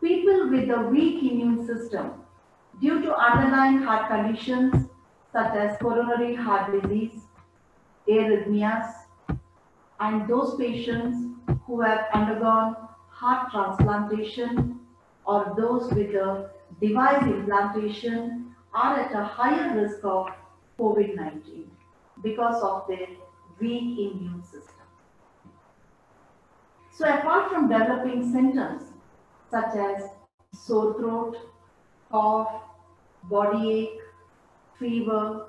People with a weak immune system due to underlying heart conditions such as coronary heart disease, arrhythmias, and those patients who have undergone heart transplantation or those with a device implantation are at a higher risk of COVID-19 because of their weak immune system. So apart from developing symptoms such as sore throat, cough, body ache, fever,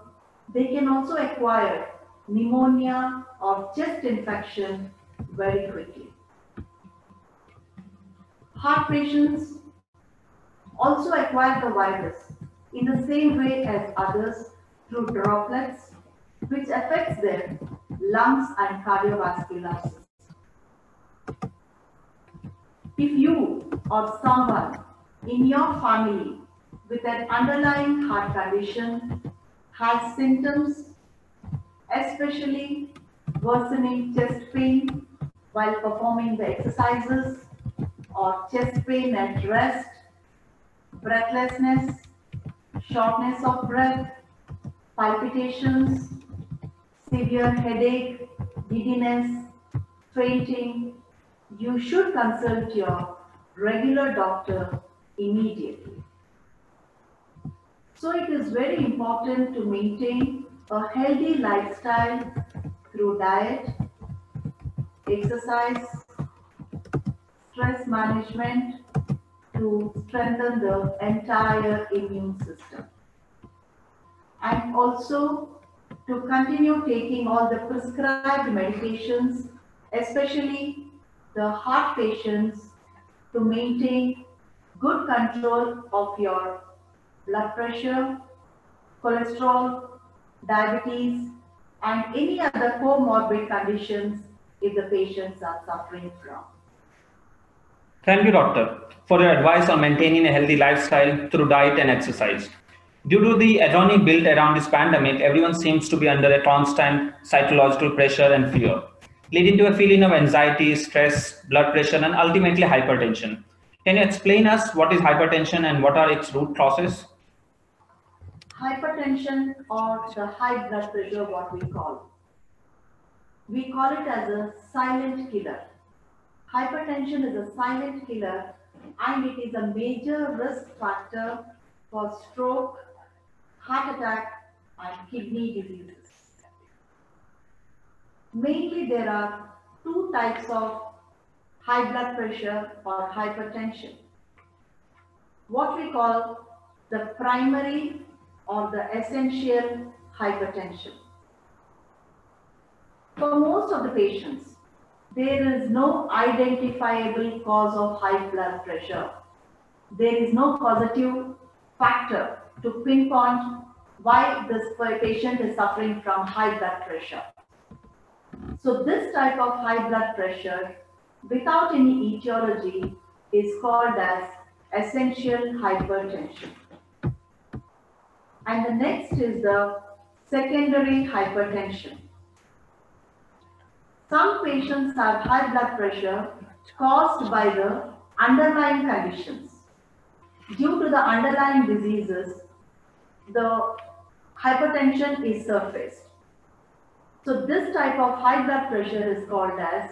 they can also acquire pneumonia or chest infection very quickly. Heart patients also acquire the virus in the same way as others through droplets, which affects their lungs and cardiovascular system. If you or someone in your family with an underlying heart condition has symptoms, especially worsening chest pain while performing the exercises or chest pain at rest, breathlessness, shortness of breath, palpitations, severe headache, giddiness, fainting, you should consult your regular doctor immediately. So it is very important to maintain a healthy lifestyle through diet, exercise, stress management to strengthen the entire immune system. And also to continue taking all the prescribed medications, especially the heart patients, to maintain good control of your blood pressure, cholesterol, diabetes, and any other comorbid conditions if the patients are suffering from. Thank you, doctor, for your advice on maintaining a healthy lifestyle through diet and exercise. Due to the adrenaline built around this pandemic, everyone seems to be under a constant psychological pressure and fear, leading to a feeling of anxiety, stress, blood pressure, and ultimately hypertension. Can you explain us what is hypertension and what are its root causes? Hypertension or the high blood pressure, what we call. We call it as a silent killer. Hypertension is a silent killer and it is a major risk factor for stroke, heart attack, and kidney diseases. Mainly there are two types of high blood pressure or hypertension. What we call the primary or the essential hypertension. For most of the patients, there is no identifiable cause of high blood pressure. There is no causative factor to pinpoint why this patient is suffering from high blood pressure. So this type of high blood pressure without any etiology is called as essential hypertension. And the next is the secondary hypertension. Some patients have high blood pressure caused by the underlying conditions. Due to the underlying diseases, the hypertension is surfaced. So this type of high blood pressure is called as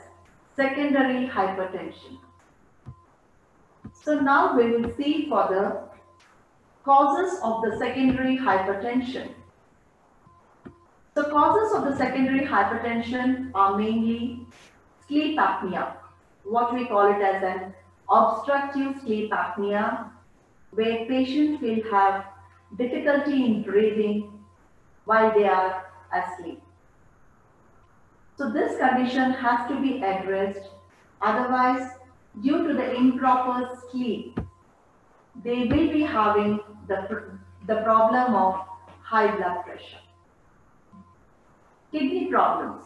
secondary hypertension. So now we will see for the causes of the secondary hypertension. The causes of the secondary hypertension are mainly sleep apnea, what we call it as an obstructive sleep apnea, where patients will have difficulty in breathing while they are asleep. So this condition has to be addressed, otherwise due to the improper sleep, they will be having the problem of high blood pressure. Kidney problems.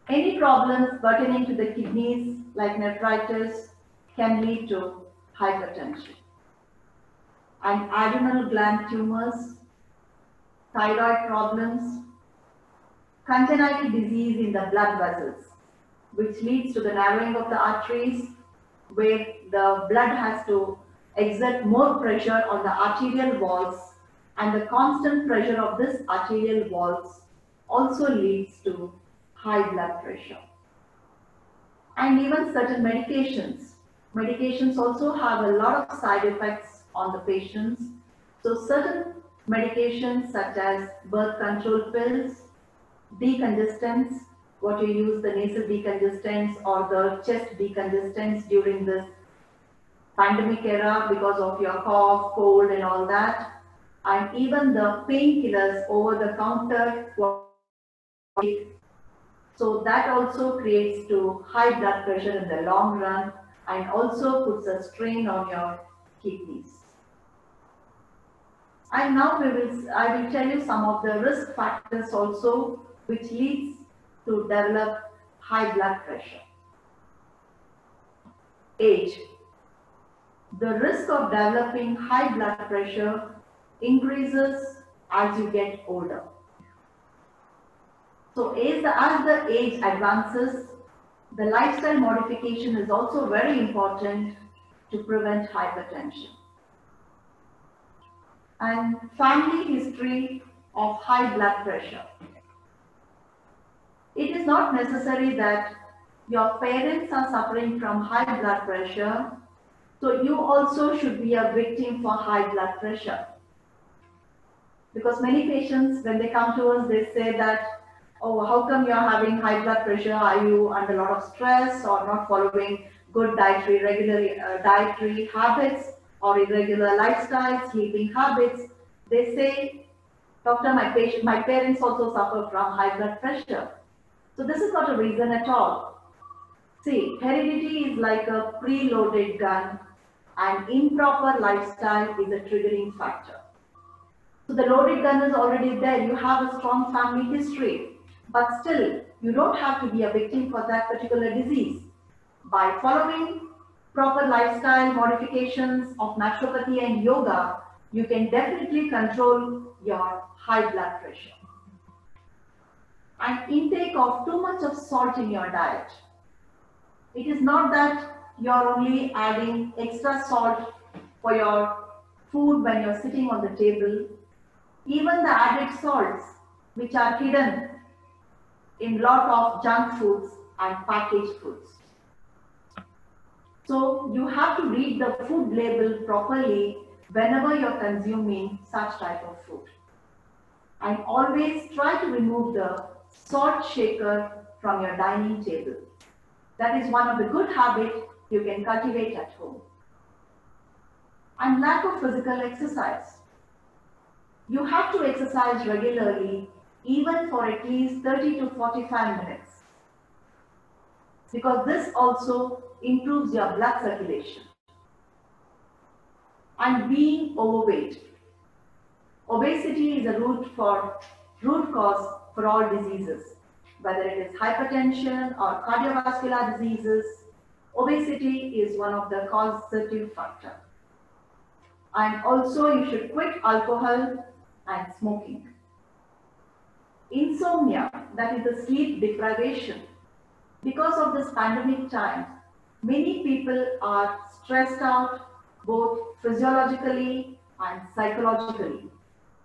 Any problems pertaining to the kidneys like nephritis can lead to hypertension. And adrenal gland tumors, thyroid problems, congenital disease in the blood vessels, which leads to the narrowing of the arteries, where the blood has to exert more pressure on the arterial walls, and the constant pressure of this arterial walls also leads to high blood pressure. And even certain medications. Medications also have a lot of side effects on the patients. So certain medications such as birth control pills, decongestants, what you use the nasal decongestants or the chest decongestants during this pandemic era because of your cough, cold and all that, and even the painkillers over the counter. So that also creates to high blood pressure in the long run and also puts a strain on your kidneys. And now I will tell you some of the risk factors also which leads to develop high blood pressure. Age. The risk of developing high blood pressure increases as you get older. So as the age advances, the lifestyle modification is also very important to prevent hypertension. And family history of high blood pressure. It is not necessary that your parents are suffering from high blood pressure, so you also should be a victim for high blood pressure. Because many patients, when they come to us, they say that, oh, how come you're having high blood pressure? Are you under a lot of stress or not following good dietary habits or irregular lifestyle, sleeping habits? They say, doctor, my parents also suffer from high blood pressure. So this is not a reason at all. See, heredity is like a preloaded gun and improper lifestyle is a triggering factor. So the loaded gun is already there. You have a strong family history, but still you don't have to be a victim for that particular disease. By following proper lifestyle modifications of naturopathy and yoga, you can definitely control your high blood pressure. And intake of too much of salt in your diet. It is not that you're only adding extra salt for your food when you're sitting on the table. Even the added salts, which are hidden in lot of junk foods and packaged foods. So you have to read the food label properly whenever you're consuming such type of food. And always try to remove the salt shaker from your dining table. That is one of the good habits you can cultivate at home. And lack of physical exercise. You have to exercise regularly, even for at least 30 to 45 minutes. Because this also improves your blood circulation. And being overweight. Obesity is a root cause for all diseases, whether it is hypertension or cardiovascular diseases. Obesity is one of the causative factors. And also you should quit alcohol and smoking. Insomnia, that is the sleep deprivation. Because of this pandemic time, many people are stressed out both physiologically and psychologically.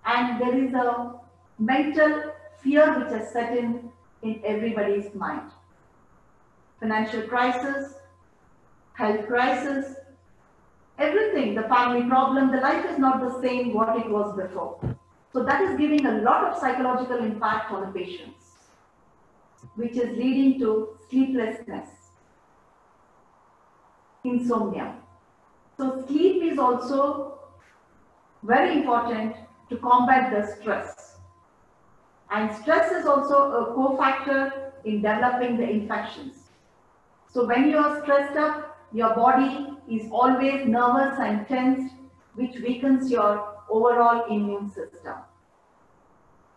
And there is a mental fear which has set in everybody's mind. Financial crisis, health crisis, everything, the family problem, the life is not the same what it was before. So that is giving a lot of psychological impact on the patients, which is leading to sleeplessness, insomnia. So sleep is also very important to combat the stress. And stress is also a co-factor in developing the infections. So when you are stressed up, your body is always nervous and tensed, which weakens your overall immune system.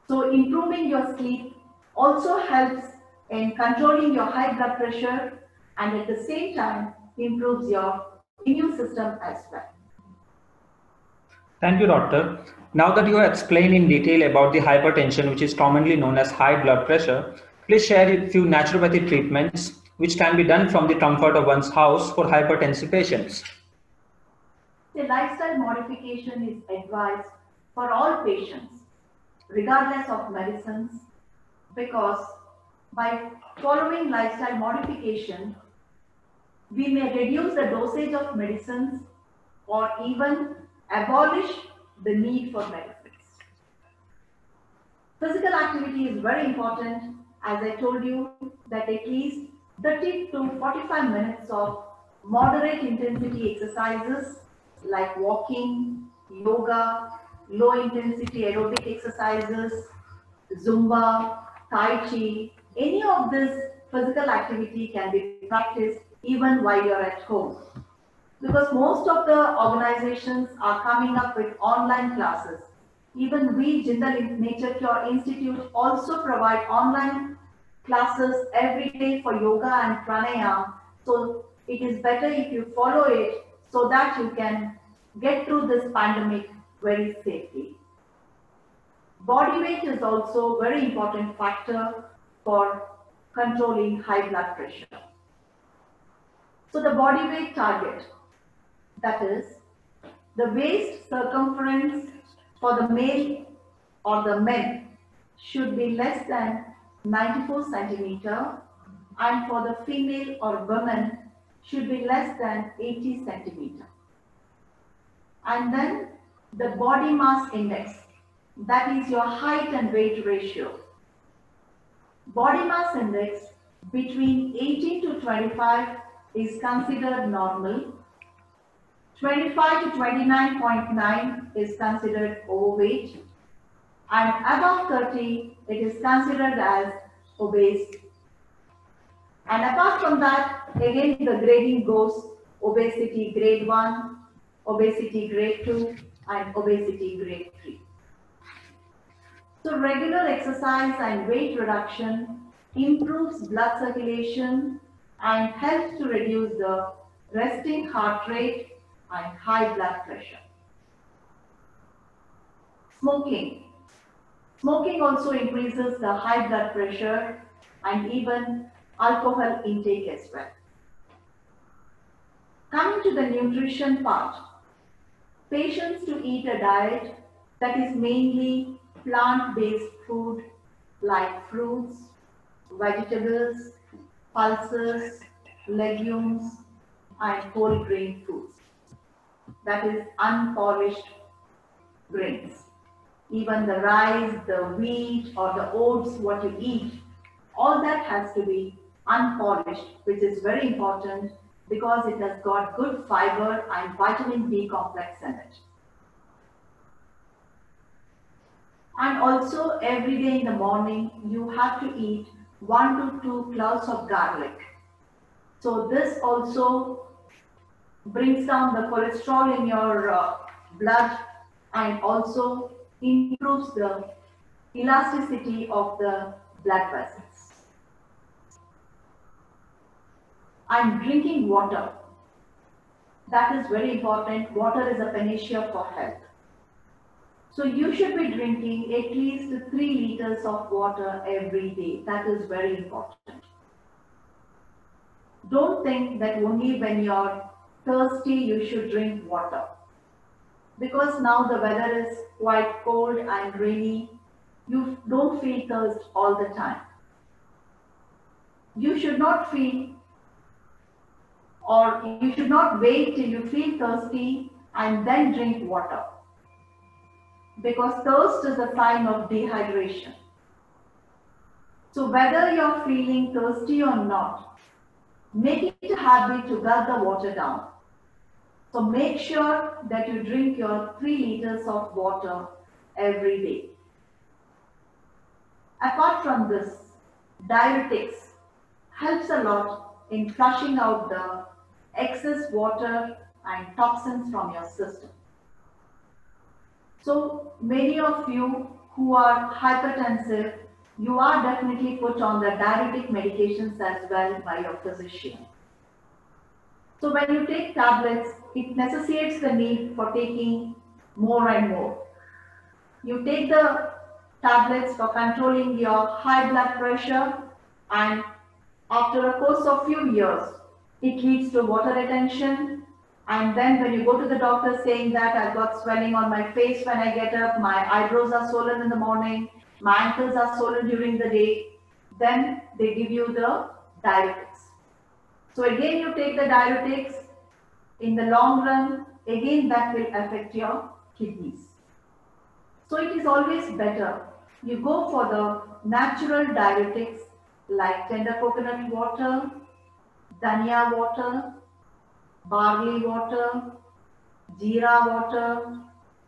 So improving your sleep also helps in controlling your high blood pressure and at the same time improves your immune system as well. Thank you, doctor. Now that you have explained in detail about the hypertension, which is commonly known as high blood pressure, please share a few naturopathy treatments which can be done from the comfort of one's house for hypertensive patients? The lifestyle modification is advised for all patients, regardless of medicines, because by following lifestyle modification, we may reduce the dosage of medicines or even abolish the need for medicines. Physical activity is very important, as I told you, that at least 30 to 45 minutes of moderate intensity exercises like walking, yoga, low intensity aerobic exercises, Zumba, Tai Chi, any of this physical activity can be practiced even while you're at home. Because most of the organizations are coming up with online classes. Even we, Jindal Nature Cure Institute, also provide online classes every day for yoga and pranayama. So it is better if you follow it so that you can get through this pandemic very safely. Body weight is also a very important factor for controlling high blood pressure. So the body weight target, that is, the waist circumference for the male or the men should be less than 94 centimeter, and for the female or women should be less than 80 centimeter. And then the body mass index, that is your height and weight ratio. Body mass index between 18 to 25 is considered normal. 25 to 29.9 is considered overweight, and above 30 it is considered as obese. And apart from that, again the grading goes obesity grade 1, obesity grade 2, and obesity grade 3. So regular exercise and weight reduction improves blood circulation and helps to reduce the resting heart rate and high blood pressure. Smoking. Smoking also increases the high blood pressure and even alcohol intake as well. Coming to the nutrition part, patients to eat a diet that is mainly plant-based food like fruits, vegetables, pulses, legumes, and whole grain foods. That is unpolished grains. Even the rice, the wheat, or the oats, what you eat, all that has to be unpolished, which is very important because it has got good fiber and vitamin B complex in it. And also every day in the morning, you have to eat 1 to 2 cloves of garlic. So this also brings down the cholesterol in your blood and also improves the elasticity of the blood vessels. And drinking water. That is very important. Water is a panacea for health. So you should be drinking at least 3 liters of water every day. That is very important. Don't think that only when you're thirsty you should drink water. Because now the weather is quite cold and rainy, you don't feel thirst all the time. You should not feel, or you should not wait till you feel thirsty and then drink water. Because thirst is a sign of dehydration. So whether you're feeling thirsty or not, make it a habit to gulp the water down. So make sure that you drink your 3 liters of water every day. Apart from this, diuretics helps a lot in flushing out the excess water and toxins from your system. So many of you who are hypertensive, you are definitely put on the diuretic medications as well by your physician. So when you take tablets, it necessitates the need for taking more and more. You take the tablets for controlling your high blood pressure and After a course of few years, it leads to water retention. And then when you go to the doctor saying that I've got swelling on my face when I get up, my eyebrows are swollen in the morning, my ankles are swollen during the day, then they give you the diuretics. So again, you take the diuretics. In the long run, again that will affect your kidneys. So it is always better you go for the natural diuretics like tender coconut water, dhania water, barley water, jeera water,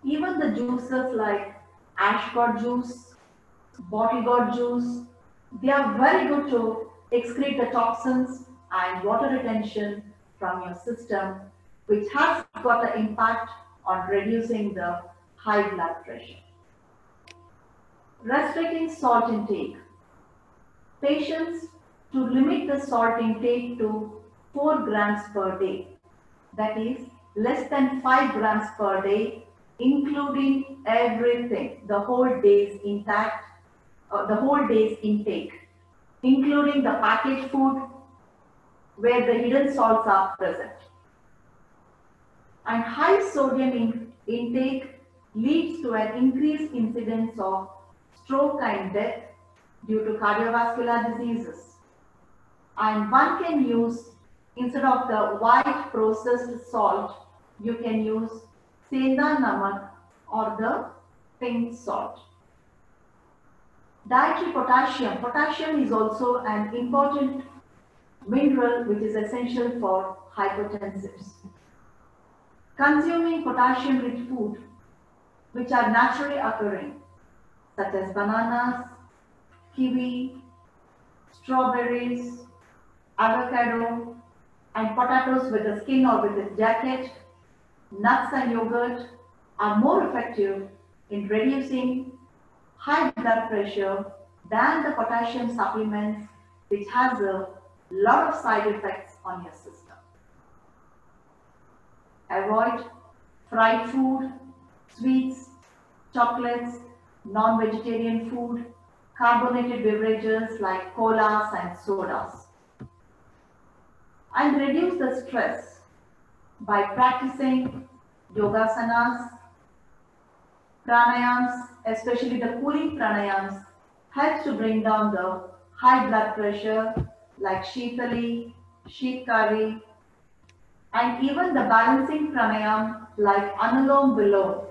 even the juices like ashcot juice, bottle gourd juice. They are very good to excrete the toxins and water retention from your system, which has got an impact on reducing the high blood pressure. Restricting salt intake. Patients to limit the salt intake to 4 grams per day. That is less than 5 grams per day, including everything, the whole day's intake, including the packaged food where the hidden salts are present. And high sodium intake leads to an increased incidence of stroke and death due to cardiovascular diseases. And one can use, instead of the white processed salt, you can use senda namak or the pink salt. Dietary potassium. Potassium is also an important mineral which is essential for hypertensives. Consuming potassium-rich food which are naturally occurring, such as bananas, kiwi, strawberries, avocado, and potatoes with the skin or with its jacket, nuts and yogurt are more effective in reducing high blood pressure than the potassium supplements, which has a lot of side effects on your system. Avoid fried food, sweets, chocolates, non-vegetarian food, carbonated beverages like colas and sodas. And reduce the stress by practicing yogasanas, pranayams, especially the cooling pranayams, helps to bring down the high blood pressure like Shitali, Shitkari, and even the balancing pranayam like Anulom Vilom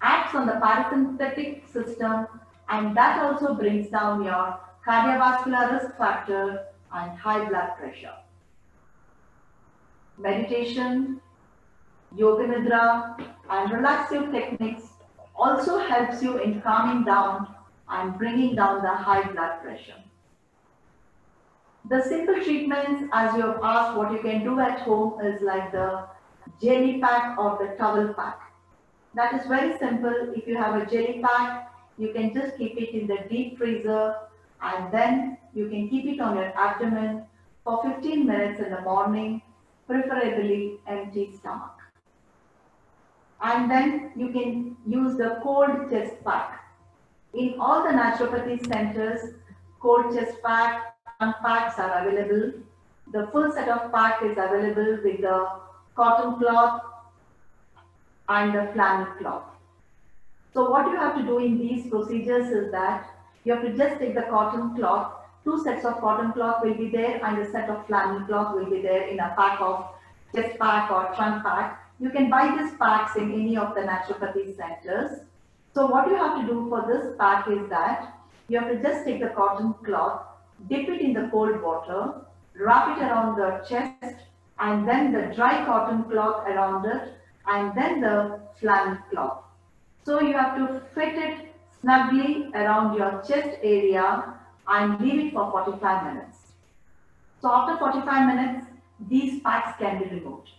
acts on the parasympathetic system, and that also brings down your cardiovascular risk factor and high blood pressure. Meditation, yoga nidra, and relaxive techniques also helps you in calming down and bringing down the high blood pressure. The simple treatments, as you have asked what you can do at home, is like the jelly pack or the towel pack. That is very simple. If you have a jelly pack, you can just keep it in the deep freezer, and then you can keep it on your abdomen for 15 minutes in the morning, preferably empty stomach. And then you can use the cold chest pack. In all the naturopathy centers, cold chest pack, packs are available. The full set of pack is available with the cotton cloth and the flannel cloth. So what you have to do in these procedures is that you have to just take the cotton cloth, 2 sets of cotton cloth will be there and a set of flannel cloth will be there in a pack of chest pack or trunk pack. You can buy these packs in any of the naturopathy centers. So what you have to do for this pack is that you have to just take the cotton cloth, dip it in the cold water, wrap it around the chest, and then the dry cotton cloth around it, and then the flannel cloth. So you have to fit it snugly around your chest area and leave it for 45 minutes. So after 45 minutes, these packs can be removed.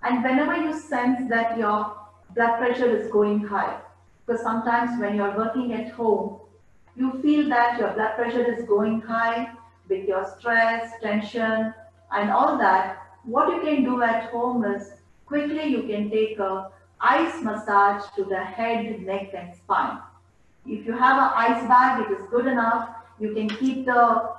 And whenever you sense that your blood pressure is going high, because sometimes when you're working at home, you feel that your blood pressure is going high with your stress, tension, and all that, what you can do at home is quickly you can take a ice massage to the head, neck, and spine. If you have an ice bag, it is good enough. You can keep the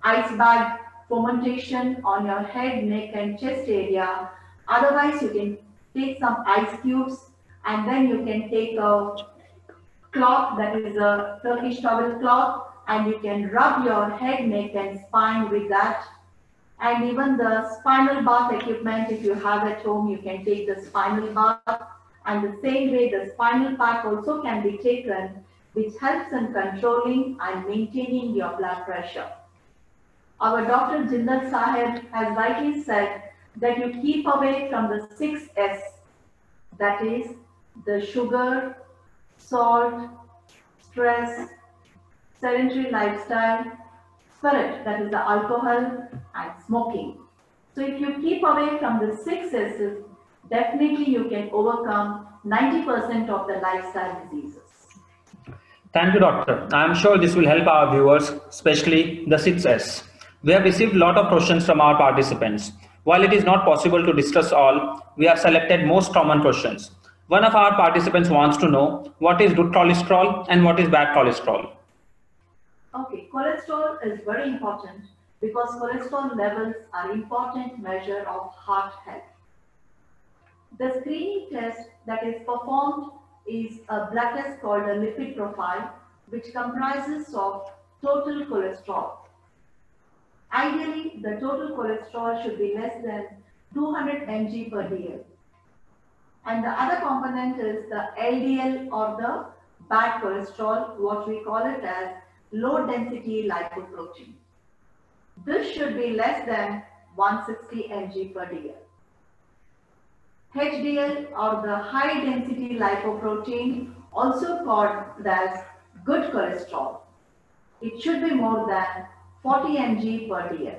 ice bag fermentation on your head, neck and chest area. Otherwise, you can take some ice cubes and then you can take a cloth, that is a Turkish towel cloth, and you can rub your head, neck and spine with that. And even the spinal bath equipment, if you have at home, you can take the spinal bath. And the same way, the spinal pack also can be taken, which helps in controlling and maintaining your blood pressure. Our Dr. Jindal Sahib has rightly said that you keep away from the 6S, that is the sugar, salt, stress, sedentary lifestyle, spirit, that is the alcohol, and smoking. So if you keep away from the 6S's, definitely you can overcome 90% of the lifestyle diseases. Thank you, doctor. I am sure this will help our viewers, especially the 6S. We have received a lot of questions from our participants. While it is not possible to discuss all, we have selected most common questions. One of our participants wants to know what is good cholesterol and what is bad cholesterol. Okay, cholesterol is very important because cholesterol levels are important measure of heart health. The screening test that is performed is a blood test called a lipid profile, which comprises of total cholesterol. Ideally, the total cholesterol should be less than 200 mg per dl. And the other component is the LDL or the bad cholesterol, what we call it as low density lipoprotein. This should be less than 160 mg per dl. HDL or the high density lipoprotein, also called as good cholesterol. It should be more than 40 mg per dl.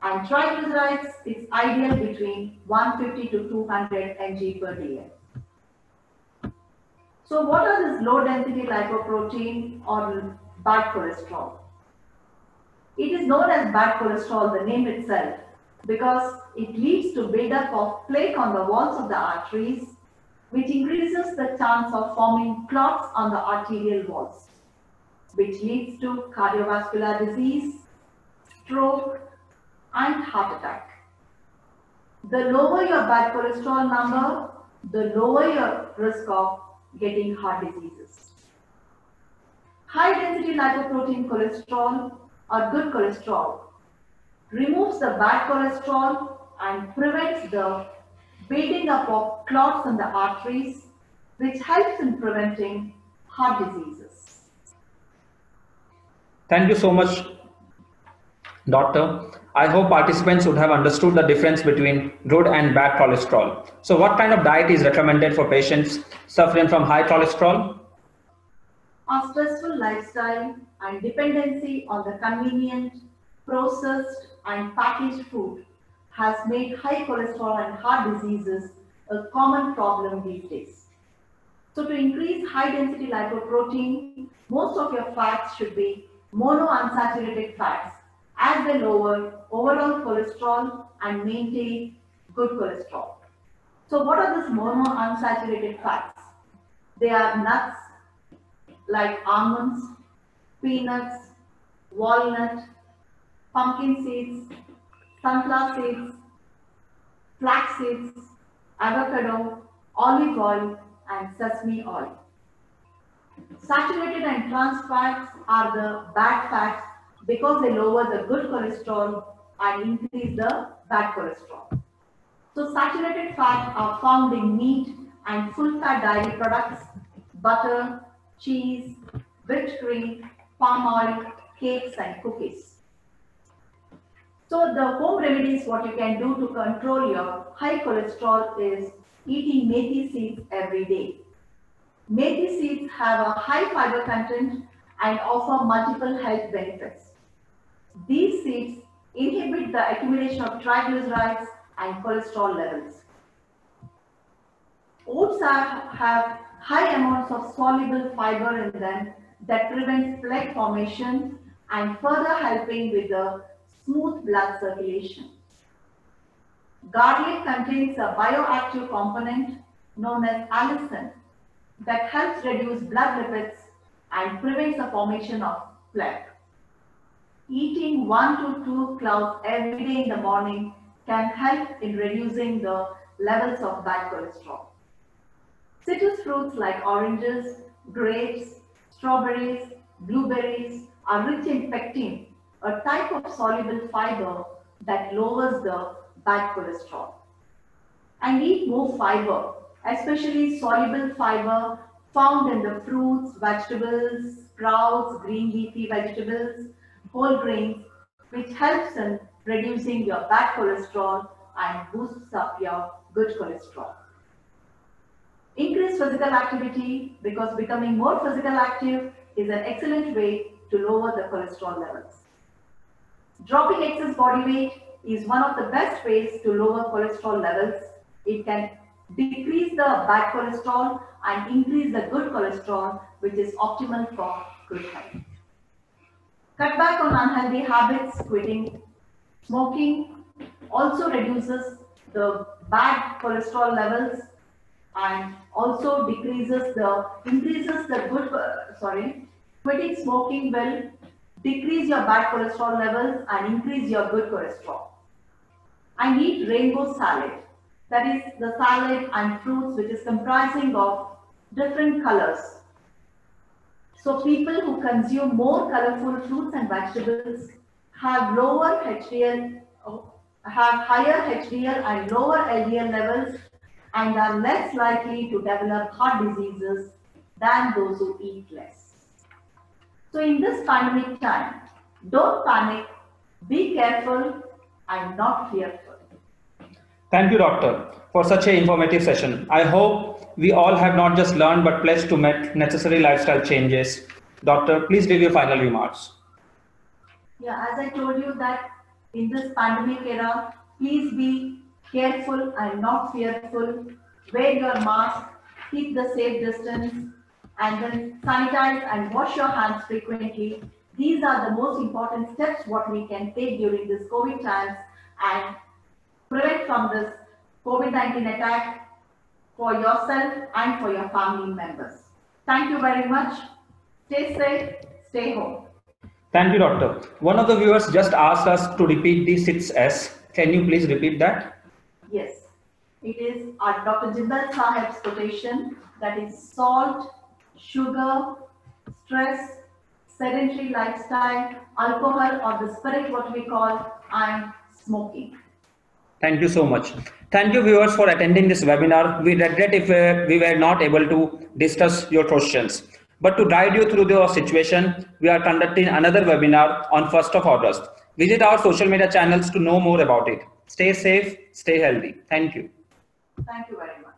And triglycerides is ideal between 150 to 200 mg per dl. So what are this low density lipoprotein or bad cholesterol? It is known as bad cholesterol, the name itself, because it leads to buildup of plaque on the walls of the arteries, which increases the chance of forming clots on the arterial walls, which leads to cardiovascular disease, stroke, and heart attack. The lower your bad cholesterol number, the lower your risk of getting heart diseases. High density lipoprotein cholesterol or good cholesterol removes the bad cholesterol and prevents the building up of clots in the arteries, which helps in preventing heart diseases. Thank you so much, doctor. I hope participants would have understood the difference between good and bad cholesterol. So what kind of diet is recommended for patients suffering from high cholesterol? Our stressful lifestyle and dependency on the convenient, processed and packaged food has made high cholesterol and heart diseases a common problem these days. So to increase high density lipoprotein, most of your fats should be monounsaturated fats, as they lower overall cholesterol and maintain good cholesterol. So what are these monounsaturated fats? They are nuts like almonds, peanuts, walnut, pumpkin seeds, sunflower seeds, flax seeds, avocado, olive oil, and sesame oil. Saturated and trans fats are the bad fats because they lower the good cholesterol and increase the bad cholesterol. So saturated fats are found in meat and full fat dairy products, butter, cheese, whipped cream, palm oil, cakes and cookies. So the home remedies, what you can do to control your high cholesterol is eating methi seeds every day. Methi seeds have a high fiber content and offer multiple health benefits. These seeds inhibit the accumulation of triglycerides and cholesterol levels. Oats have high amounts of soluble fiber in them that prevents plaque formation and further helping with the smooth blood circulation. Garlic contains a bioactive component known as allicin that helps reduce blood lipids and prevents the formation of plaque. eating 1 to 2 clouds every day in the morning can help in reducing the levels of bad cholesterol. Citrus fruits like oranges, grapes, strawberries, blueberries are rich in pectin, a type of soluble fiber that lowers the bad cholesterol. And eat more fiber, especially soluble fiber found in the fruits, vegetables, sprouts, green leafy vegetables, whole grains, which helps in reducing your bad cholesterol and boosts up your good cholesterol. Increase physical activity, because becoming more physical active is an excellent way to lower the cholesterol levels. Dropping excess body weight is one of the best ways to lower cholesterol levels. It can decrease the bad cholesterol and increase the good cholesterol, which is optimal for good health. Cut back on unhealthy habits. Quitting smoking also reduces the bad cholesterol levels and also increases the good, quitting smoking will decrease your bad cholesterol levels and increase your good cholesterol. And eat rainbow salad. That is the salad and fruits which is comprising of different colors. So people who consume more colorful fruits and vegetables have lower HDL, have higher HDL and lower LDL levels, and are less likely to develop heart diseases than those who eat less. So in this pandemic time, don't panic, be careful and not fearful. Thank you, Doctor, for such an informative session. I hope we all have not just learned but pledged to make necessary lifestyle changes. Doctor, please give your final remarks. Yeah, as I told you that in this pandemic era, please be careful and not fearful. Wear your mask, keep the safe distance, and then sanitize and wash your hands frequently. These are the most important steps what we can take during this COVID times and prevent from this COVID-19 attack for yourself and for your family members. Thank you very much. Stay safe, stay home. Thank you, Doctor. One of the viewers just asked us to repeat the 6S. Can you please repeat that? Yes, it is our Dr. Jindal Sahib's quotation, that is salt, sugar, stress, sedentary lifestyle, alcohol or the spirit what we call, and smoking. Thank you so much. Thank you, viewers, for attending this webinar. We regret if we were not able to discuss your questions. But to guide you through the situation, we are conducting another webinar on 1st of August. Visit our social media channels to know more about it. Stay safe, stay healthy. Thank you. Thank you very much.